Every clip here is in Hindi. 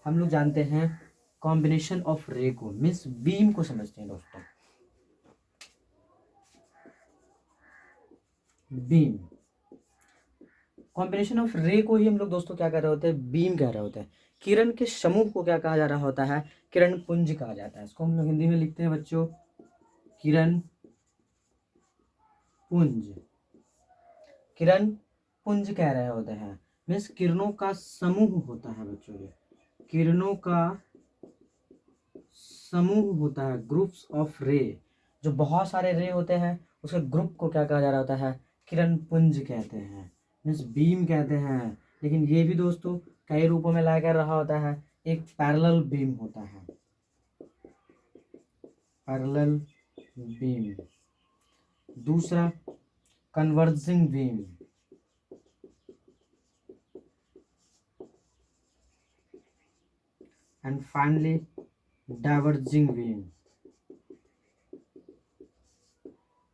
हम लोग जानते हैं कॉम्बिनेशन ऑफ रे को, मीन्स बीम को समझते हैं दोस्तों। बीम, कॉम्बिनेशन ऑफ रे को ही हम लोग दोस्तों क्या कह रहे होते हैं, बीम कह रहे होते हैं। किरण के समूह को क्या कहा जा रहा होता है, किरण पुंज कहा जाता है। इसको हम लोग हिंदी में लिखते हैं बच्चों, किरण पुंज। किरण पुंज कह रहे होते हैं, मीन्स किरणों का समूह होता है बच्चों। ये किरणों का समूह होता है, ग्रुप्स ऑफ रे। जो बहुत सारे रे होते हैं उसके ग्रुप को क्या कहा जा रहा होता है, किरण पुंज कहते हैं, मीन्स बीम कहते हैं। लेकिन ये भी दोस्तों कई रूपों में लाया कर रहा होता है। एक पैरेलल बीम होता है, पैरेलल बीम। दूसरा converging beam, and finally diverging beam.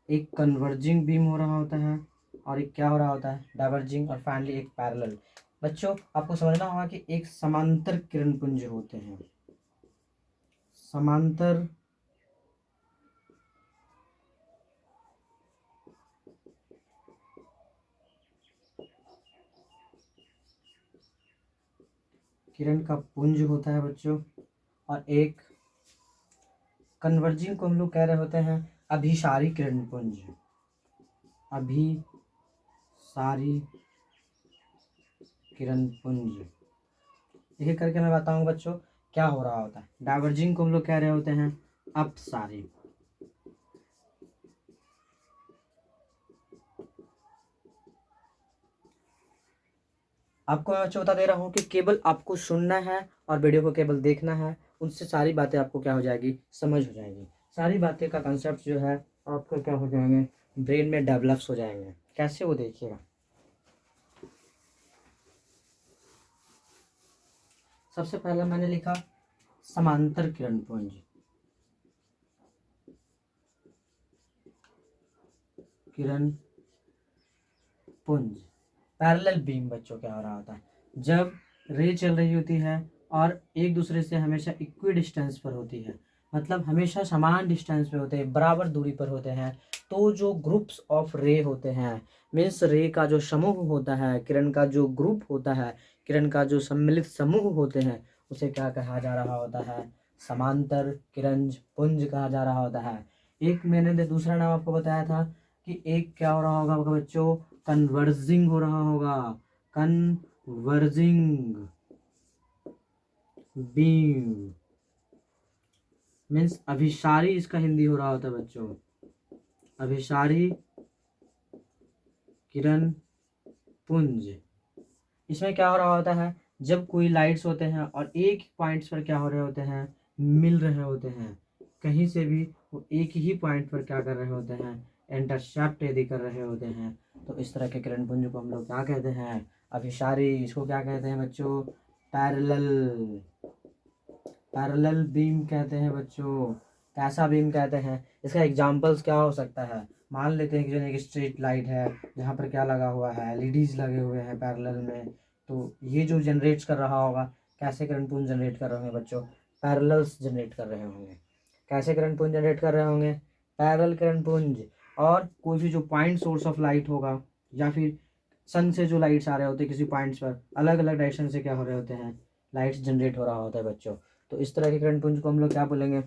एक कन्वर्जिंग बीम हो रहा होता है और एक क्या हो रहा होता है, डाइवर्जिंग, और फाइनली एक पैरेलल। बच्चों आपको समझना होगा कि एक समांतर किरण पुंज होते हैं, समांतर किरण का पुंज होता है बच्चों। और एक कन्वर्जिंग को हम लोग कह रहे होते हैं अभिसारी किरण पुंज, अभिसारी किरण पुंज। एक करके मैं बताऊंगा बच्चों क्या हो रहा होता है। डाइवर्जिंग को हम लोग कह रहे होते हैं अपसारी। आपको मैं बच्चों बता दे रहा हूँ कि केवल आपको सुनना है और वीडियो को केवल देखना है, उनसे सारी बातें आपको क्या हो जाएगी, समझ हो जाएगी। सारी बातें का कंसेप्ट जो है आपको क्या हो जाएंगे, ब्रेन में डेवलप्स हो जाएंगे। कैसे, वो देखिएगा। सबसे पहला मैंने लिखा समांतर किरण पुंज, किरण पुंज। पैरेलल बीम बच्चों क्या हो रहा होता है, जब रे चल रही होती है और एक दूसरे से हमेशा इक्वी डिस्टेंस पर होती है, मतलब हमेशा समान डिस्टेंस पे होते हैं, बराबर दूरी पर होते हैं, तो जो ग्रुप्स ऑफ रे होते हैं, मीन्स रे का जो समूह होता है, किरण का जो ग्रुप होता है, किरण का जो सम्मिलित समूह होते हैं, उसे क्या कहा जा रहा होता है, समांतर किरण पुंज कहा जा रहा होता है। एक मैंने दूसरा नाम आपको बताया था कि एक क्या हो रहा होगा बच्चों, कन्वर्जिंग हो रहा होगा, कन्वर्जिंग बीम, मीन्स अभिसारी इसका हिंदी हो रहा होता है बच्चों, अभिसारी किरण पुंज। इसमें क्या हो रहा होता है, जब कोई लाइट्स होते हैं और एक पॉइंट्स पर क्या हो रहे होते हैं, मिल रहे होते हैं, कहीं से भी वो एक ही पॉइंट पर क्या कर रहे होते हैं, इंटरसेप्ट यदि कर रहे होते हैं, तो इस तरह के किरण पुंज को हम लोग क्या कहते हैं, अभिसारी। इसको क्या कहते हैं बच्चों, पैरेलल, पैरेलल बीम कहते हैं बच्चों। कैसा बीम कहते हैं, इसका एग्जांपल्स क्या हो सकता है, मान लेते हैं कि जो एक स्ट्रीट लाइट है जहाँ पर क्या लगा हुआ है, एलईडीज लगे हुए हैं पैरेलल में, तो ये जो जनरेट कर रहा होगा, कैसे करंट पुंज जनरेट कर रहे होंगे बच्चों, पैरेलल्स जनरेट कर रहे होंगे। कैसे करंट पुंज जनरेट कर रहे होंगे, पैरेलल करंट पुंज। और कोई भी जो पॉइंट सोर्स ऑफ लाइट होगा, या फिर सन से जो लाइट्स आ रहे होते हैं किसी पॉइंट्स पर, अलग अलग डायरेक्शन से क्या हो रहे होते हैं, लाइट्स जनरेट हो रहा होता है बच्चों। तो इस तरह के करंट पुंज को हम लोग क्या बोलेंगे,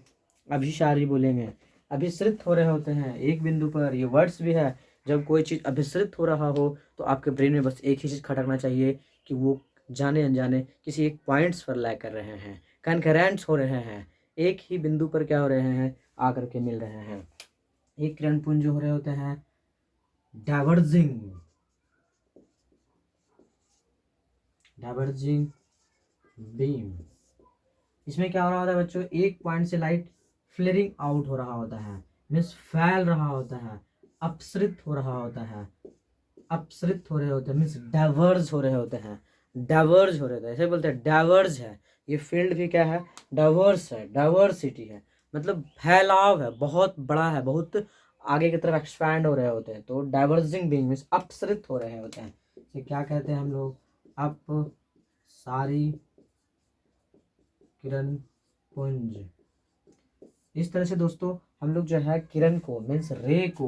अभिसारी बोलेंगे। अभिसरित हो रहे होते हैं एक बिंदु पर, ये वर्ड्स भी है। जब कोई चीज़ अभिसरित हो रहा हो तो आपके ब्रेन में बस एक ही चीज़ खटकना चाहिए कि वो जाने अनजाने किसी एक पॉइंट्स पर लैग कर रहे हैं, कनकरेंट्स हो रहे हैं, एक ही बिंदु पर क्या हो रहे हैं, आकर के मिल रहे हैं। एक किरण पुंज जो हो रहे होते हैं डाइवर्जिंग, डाइवर्जिंग बीम। इसमें क्या हो रहा होता है बच्चों, एक पॉइंट से लाइट फ्लेयरिंग आउट हो रहा होता है, मीन्स फैल रहा होता है, अपसृत हो रहा होता है, अपसृत हो रहे होते हैं, मीन्स डाइवर्ज हो रहे होते हैं, डाइवर्ज हो रहे होते हैं, ऐसे बोलते हैं डाइवर्ज है। ये फील्ड भी क्या है, डाइवर्स है, डाइवर्सिटी है, मतलब फैलाव है, बहुत बड़ा है, बहुत आगे की तरफ एक्सपैंड हो रहे होते हैं। तो डाइवर्जिंग बीइंग मीन्स अपसृत हो रहे होते हैं, इसे क्या कहते हैं हम लोग, अपसारी किरण पुंज। इस तरह से दोस्तों हम लोग जो है किरण को मीन्स रे को,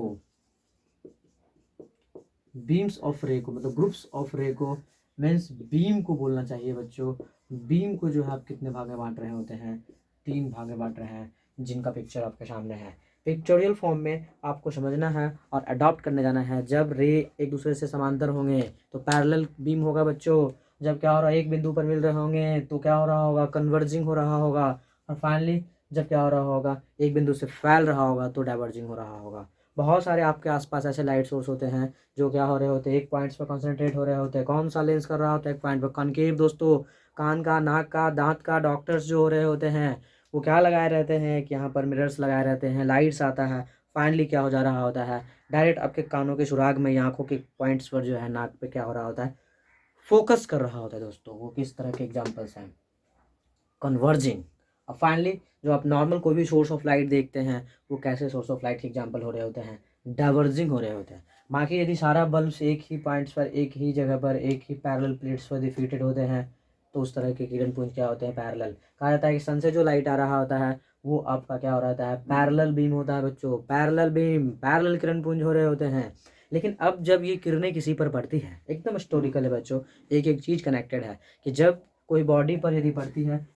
बीम्स ऑफ रे को, मतलब ग्रुप्स ऑफ रे को मीन्स बीम को बोलना चाहिए बच्चों। बीम को जो है आप कितने भाग में बांट रहे होते हैं, 3 भाग में बांट रहे हैं, जिनका पिक्चर आपके सामने है। पिक्चोरियल फॉर्म में आपको समझना है और अडॉप्ट करने जाना है। जब रे एक दूसरे से समांतर होंगे तो पैरेलल बीम होगा बच्चों। जब क्या हो रहा है, एक बिंदु पर मिल रहे होंगे तो क्या हो रहा होगा, कन्वर्जिंग हो रहा होगा। और फाइनली जब क्या हो रहा होगा, एक बिंदु से फैल रहा होगा तो डाइवर्जिंग हो रहा होगा। बहुत सारे आपके आसपास ऐसे लाइट सोर्स होते हैं जो क्या हो रहे होते हैं, एक पॉइंट्स पर कॉन्सेंट्रेट हो रहे होते हैं। कौन सा लेंस कर रहा होता है, एक पॉइंट पर कॉन्केव दोस्तों। कान का, नाक का, दांत का डॉक्टर्स जो हो रहे होते हैं वो क्या लगाए रहते हैं कि यहाँ पर मिरर्स लगाए रहते हैं, लाइट्स आता है। फाइनली क्या हो जा रहा होता है, डायरेक्ट आपके कानों के सुराग में या आंखों के पॉइंट्स पर जो है, नाक पे क्या हो रहा होता है, फोकस कर रहा होता है दोस्तों। वो किस तरह के एग्जाम्पल्स हैं, कन्वर्जिंग। और फाइनली जो आप नॉर्मल कोई भी सोर्स ऑफ लाइट देखते हैं वो कैसे सोर्स ऑफ लाइट के एग्जाम्पल हो रहे होते हैं, डाइवर्जिंग हो रहे होते हैं। बाकी यदि सारा बल्ब एक ही पॉइंट्स पर, एक ही जगह पर, एक ही पैरेलल प्लेट्स पर डिफ्यूटेड होते हैं तो उस तरह के किरण पुंज क्या होते हैं, पैरेलल। कहा जाता है कि सन से जो लाइट आ रहा होता है वो आपका क्या हो रहा होता है, पैरेलल बीम होता है बच्चों। पैरेलल बीम, पैरेलल किरण पुंज हो रहे होते हैं। लेकिन अब जब ये किरणें किसी पर पड़ती है, एकदम हिस्टोरिकल है बच्चों, एक एक चीज़ कनेक्टेड है कि जब कोई बॉडी पर यदि पड़ती है